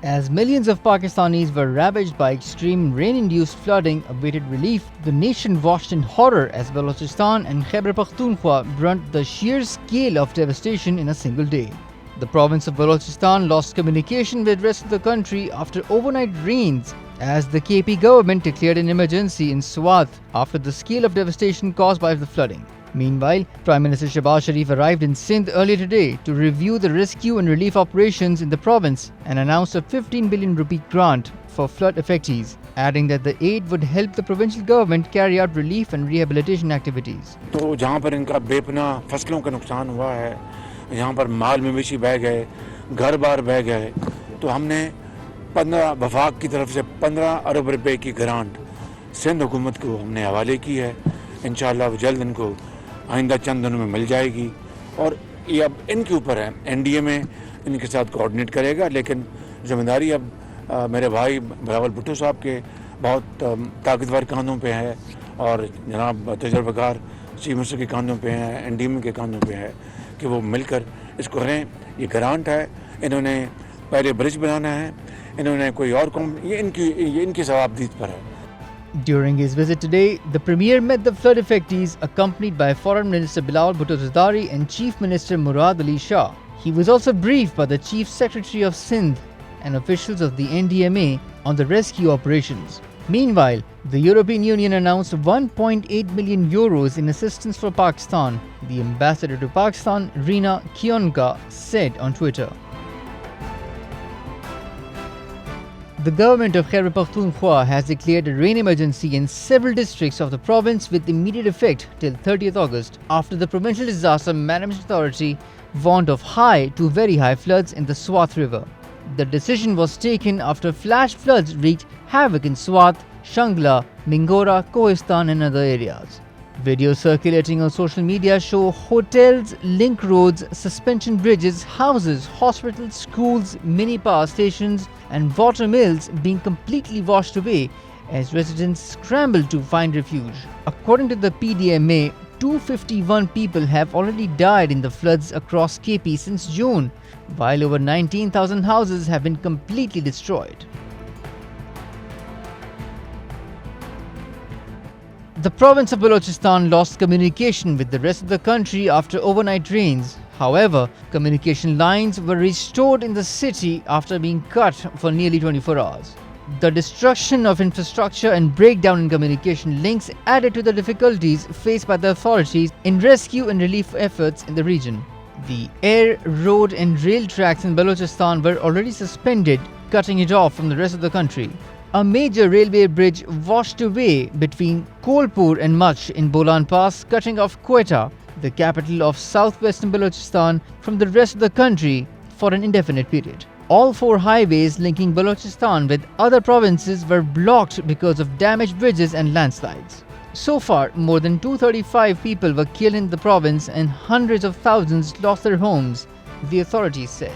As millions of Pakistanis were ravaged by extreme rain-induced flooding awaited relief, the nation watched in horror as Balochistan and Khyber Pakhtunkhwa brunt the sheer scale of devastation in a single day. The province of Balochistan lost communication with the rest of the country after overnight rains, as the KP government declared an emergency in Swat after the scale of devastation caused by the flooding. Meanwhile, Prime Minister Shehbaz Sharif arrived in Sindh earlier today to review the rescue and relief operations in the province and announced a 15 billion rupee grant for flood affectees, adding that the aid would help the provincial government carry out relief and rehabilitation activities. तो जहाँ पर इनका बेपना फसलों का नुकसान हुआ है, यहाँ पर माल मवेशी बह गए, घर बार बह गए, तो हमने 15 वफाक की तरफ से 15 अरब रुपए की ग्रांट सिंध हुकूमत को हमने हवाले की है। इंशाअल्लाह जल्द इनको आइंदा चंद दिनों में मिल जाएगी और ये अब इनके ऊपर है। एनडीए में इनके साथ कोऑर्डिनेट करेगा, लेकिन जिम्मेदारी अब मेरे भाई बिलावल भुट्टो साहब के बहुत ताकतवर कांधों पे है और जनाब तजर्बाकार चीफ मिनिस्टर के कांधों पे है, एनडीए के कांधों पे है कि वो मिलकर इसको करें। ये ग्रांट है, इन्होंने पहले ब्रिज बनाना है, इन्होंने कोई और कौम, ये इनकी जवाबदीद पर है। During his visit today, the Premier met the flood affectees accompanied by Foreign Minister Bilawal Bhutto Zardari and Chief Minister Murad Ali Shah. He was also briefed by the Chief Secretary of Sindh and officials of the NDMA on the rescue operations. Meanwhile, the European Union announced 1.8 million euros in assistance for Pakistan, the ambassador to Pakistan, Reena Kionka, said on Twitter. The government of Khyber Pakhtunkhwa has declared a rain emergency in several districts of the province with immediate effect till 30th August after the Provincial Disaster Management Authority warned of high to very high floods in the Swat River. The decision was taken after flash floods wreaked havoc in Swat, Shangla, Mingora, Kohistan and other areas. Videos circulating on social media show hotels, link roads, suspension bridges, houses, hospitals, schools, mini power stations and water mills being completely washed away as residents scramble to find refuge. According to the PDMA, 251 people have already died in the floods across KP since June, while over 19,000 houses have been completely destroyed. The province of Balochistan lost communication with the rest of the country after overnight rains. However, communication lines were restored in the city after being cut for nearly 24 hours. The destruction of infrastructure and breakdown in communication links added to the difficulties faced by the authorities in rescue and relief efforts in the region. The air, road and rail tracks in Balochistan were already suspended, cutting it off from the rest of the country. A major railway bridge washed away between Kolpur and Mach in Bolan Pass, cutting off Quetta, the capital of southwestern Balochistan, from the rest of the country for an indefinite period. All 4 highways linking Balochistan with other provinces were blocked because of damaged bridges and landslides. So far, more than 235 people were killed in the province and hundreds of thousands lost their homes, the authorities said.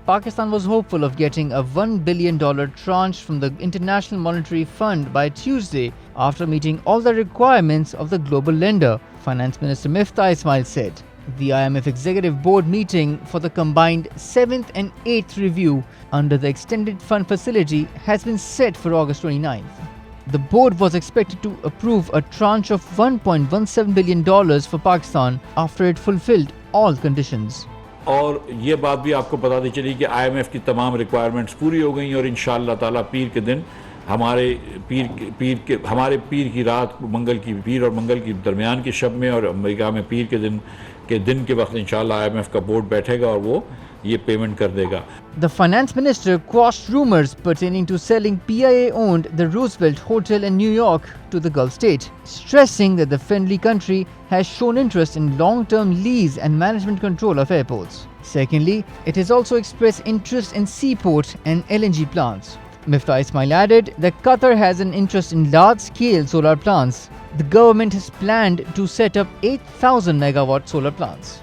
Pakistan was hopeful of getting a $1 billion tranche from the International Monetary Fund by Tuesday after meeting all the requirements of the global lender, Finance Minister Miftah Ismail said. The IMF Executive Board meeting for the combined 7th and 8th review under the Extended Fund Facility has been set for August 29th. The board was expected to approve a tranche of $1.17 billion for Pakistan after it fulfilled all conditions. और ये बात भी आपको बताती चली कि IMF की तमाम रिक्वायरमेंट्स पूरी हो गई और इंशाअल्लाह ताला पीर के दिन हमारे पीर की रात मंगल की पीर और मंगल की दरमियान के शब में और अमेरिका में पीर के दिन के वक्त इंशाअल्लाह आईएमएफ का बोर्ड बैठेगा और वो ये पेमेंट कर देगा. The finance minister quashed rumors pertaining to selling PIA-owned the Roosevelt Hotel in New York to the Gulf state, stressing that the friendly country has shown interest in long-term lease and management control of airports. Secondly, it has also expressed interest in seaport and LNG plants. Miftah Ismail added that Qatar has an interest in large-scale solar plants. The government has planned to set up 8,000 megawatt solar plants.